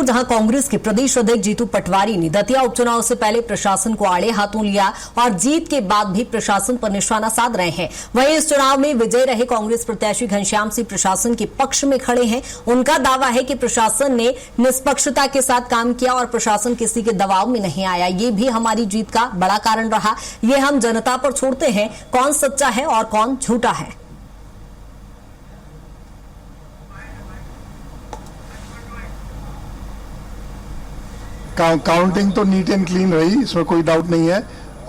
जहां कांग्रेस के प्रदेश अध्यक्ष जीतू पटवारी ने दतिया उपचुनाव से पहले प्रशासन को आड़े हाथों लिया और जीत के बाद भी प्रशासन पर निशाना साध रहे हैं। वहीं इस चुनाव में विजय रहे कांग्रेस प्रत्याशी घनश्याम सिंह प्रशासन के पक्ष में खड़े हैं। उनका दावा है कि प्रशासन ने निष्पक्षता के साथ काम किया और प्रशासन किसी के दबाव में नहीं आया। ये भी हमारी जीत का बड़ा कारण रहा। ये हम जनता पर छोड़ते हैं कौन सच्चा है और कौन झूठा है। काउंटिंग तो नीट एंड क्लीन रही, इसमें कोई डाउट नहीं है।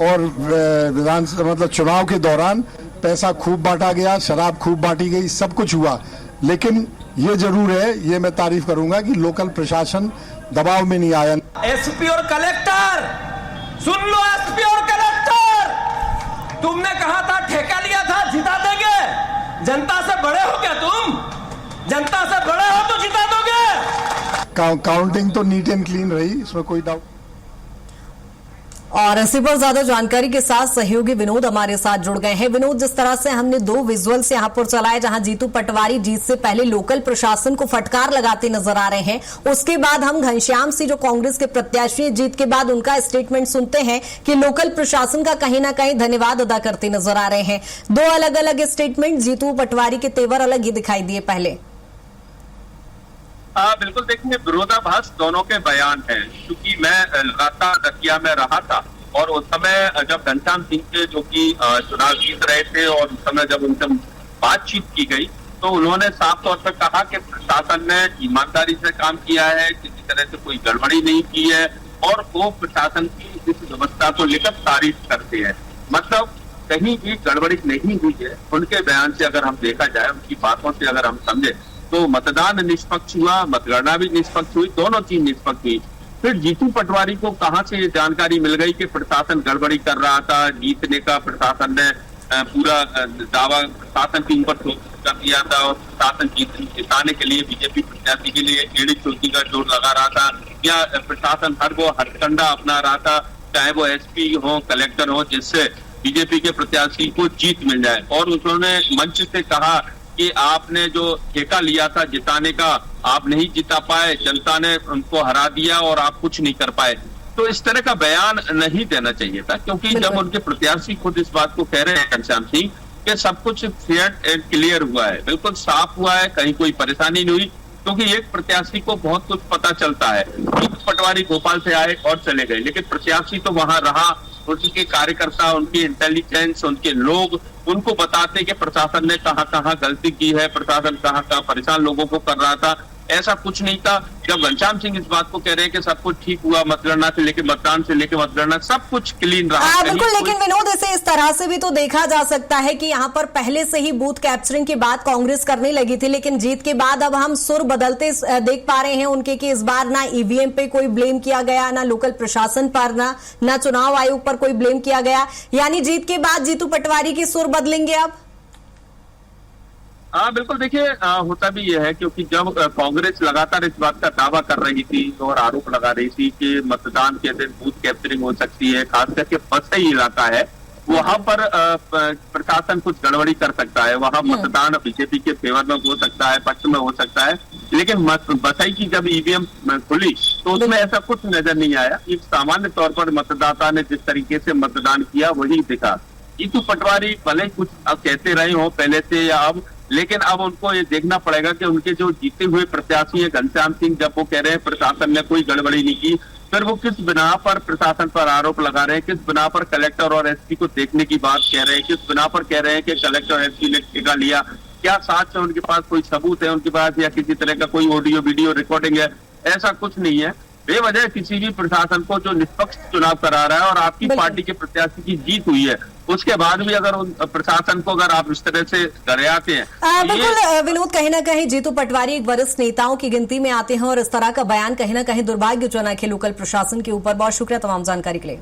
और विधानसभा मतलब चुनाव के दौरान पैसा खूब बांटा गया, शराब खूब बांटी गई, सब कुछ हुआ। लेकिन ये जरूर है, ये मैं तारीफ करूंगा कि लोकल प्रशासन दबाव में नहीं आया। एसपी और कलेक्टर सुन लो, एसपी और कलेक्टर, तुमने कहा था ठेका लिया था जिता देंगे। जनता से बड़े हो क्या तुम? जनता से बड़े हो तो जिता दोगे। काउंटिंग तो नीट एंड क्लीन रही, इसमें कोई डाउट। और इसी पर ज्यादा जानकारी के साथ सहयोगी विनोद हमारे साथ जुड़ गए हैं। विनोद, जिस तरह से हमने दो विजुअल्स यहां पर चलाए जहां जीतू पटवारी जीत से पहले लोकल प्रशासन को फटकार लगाते नजर आ रहे हैं, उसके बाद हम घनश्याम सिंह जो कांग्रेस के प्रत्याशी जीत के बाद उनका स्टेटमेंट सुनते हैं कि लोकल प्रशासन का कहीं ना कहीं धन्यवाद अदा करते नजर आ रहे हैं। दो अलग अलग स्टेटमेंट, जीतू पटवारी के तेवर अलग ही दिखाई दिए पहले। बिल्कुल, देखिए विरोधाभास दोनों के बयान हैं। क्योंकि मैं लगातार दतिया में रहा था और उस समय जब घनश्याम सिंह के जो कि चुनाव जीत रहे थे और उस समय जब उनसे बातचीत की गई तो उन्होंने साफ तौर पर कहा कि प्रशासन ने ईमानदारी से काम किया है, किसी तरह से कोई गड़बड़ी नहीं की है और वो प्रशासन की इस व्यवस्था को लेकर तारीफ करते हैं। मतलब कहीं भी गड़बड़ी नहीं हुई है। उनके बयान से अगर हम देखा जाए, उनकी बातों से अगर हम समझे तो मतदान निष्पक्ष हुआ, मतगणना भी निष्पक्ष हुई, दोनों चीज निष्पक्ष हुई। फिर जीतू पटवारी को कहां से ये जानकारी मिल गई कि प्रशासन गड़बड़ी कर रहा था? जीतने का प्रशासन ने पूरा दावा प्रशासन के ऊपर कर दिया था और प्रशासन जिताने के लिए बीजेपी प्रत्याशी के लिए एड़ी चोटी का जोर लगा रहा था, या प्रशासन हर वो हथकंडा अपना रहा था, चाहे वो एसपी हो, कलेक्टर हो, जिससे बीजेपी के प्रत्याशी को जीत मिल जाए। और उन्होंने मंच से कहा कि आपने जो ठेका लिया था जिताने का, आप नहीं जिता पाए, जनता ने उनको हरा दिया और आप कुछ नहीं कर पाए। तो इस तरह का बयान नहीं देना चाहिए था, क्योंकि जब उनके प्रत्याशी खुद इस बात को कह रहे हैं घनश्याम सिंह कि सब कुछ फेयर एंड क्लियर हुआ है, बिल्कुल साफ हुआ है, कहीं कोई परेशानी नहीं हुई। क्योंकि एक प्रत्याशी को बहुत कुछ पता चलता है। जीतू पटवारी भोपाल से आए और चले गए, लेकिन प्रत्याशी तो वहां रहा। उनके कार्यकर्ता, उनकी इंटेलिजेंस, उनके लोग उनको बताते कि प्रशासन ने कहां कहां गलती की है, प्रशासन कहां कहां परेशान लोगों को कर रहा था। ऐसा कुछ नहीं था। जब घनश्याम सिंह इस बात को कह रहे हैं कि सब कुछ ठीक हुआ, मतगणना से लेकर मतदान से लेकर मतगणना सब कुछ क्लीन रहा। बिल्कुल, लेकिन विनोद, इसे इस तरह से भी तो देखा जा सकता है कि यहाँ पर पहले से ही बूथ कैप्चरिंग की बात कांग्रेस करने लगी थी, लेकिन जीत के बाद अब हम सुर बदलते देख पा रहे हैं उनके कि इस बार ना ईवीएम पे कोई ब्लेम किया गया, ना लोकल प्रशासन पर, ना चुनाव आयोग पर कोई ब्लेम किया गया। यानी जीत के बाद जीतू पटवारी की सुर बदलेंगे अब? हाँ बिल्कुल, देखिए होता भी यह है क्योंकि जब कांग्रेस लगातार इस बात का दावा कर रही थी और आरोप लगा रही थी कि मतदान के दिन बूथ कैप्चरिंग हो सकती है, खास करके बसई इलाका है, वहां पर प्रशासन कुछ गड़बड़ी कर सकता है, वहां मतदान बीजेपी के फेवर में हो सकता है, पक्ष में हो सकता है। लेकिन बसई की जब ईवीएम खुली तो उसमें ऐसा कुछ नजर नहीं आया। एक सामान्य तौर पर मतदाता ने जिस तरीके से मतदान किया वही दिखा। जीतू पटवारी भले कुछ अब कहते रहे हो पहले से या अब, लेकिन अब उनको ये देखना पड़ेगा कि उनके जो जीते हुए प्रत्याशी है घनश्याम सिंह, जब वो कह रहे हैं प्रशासन ने कोई गड़बड़ी नहीं की, फिर वो किस बिना पर प्रशासन पर आरोप लगा रहे हैं, किस बिना पर कलेक्टर और एसपी को देखने की बात कह रहे हैं, किस बिना पर कह रहे हैं कि कलेक्टर और एसपी ने ठेका लिया। क्या साथ से उनके पास कोई सबूत है उनके पास, या किसी तरह का कोई ऑडियो वीडियो रिकॉर्डिंग है? ऐसा कुछ नहीं है। बेवजह किसी भी प्रशासन को जो निष्पक्ष चुनाव करा रहा है और आपकी पार्टी के प्रत्याशी की जीत हुई है, उसके बाद भी अगर उन प्रशासन को अगर आप इस तरह से गरियाते हैं। बिल्कुल विनोद, कहीं ना कहीं जीतू पटवारी एक वरिष्ठ नेताओं की गिनती में आते हैं और इस तरह का बयान कहीं ना कहीं दुर्भाग्यजनक है लोकल प्रशासन के ऊपर। बहुत शुक्रिया तमाम जानकारी के लिए।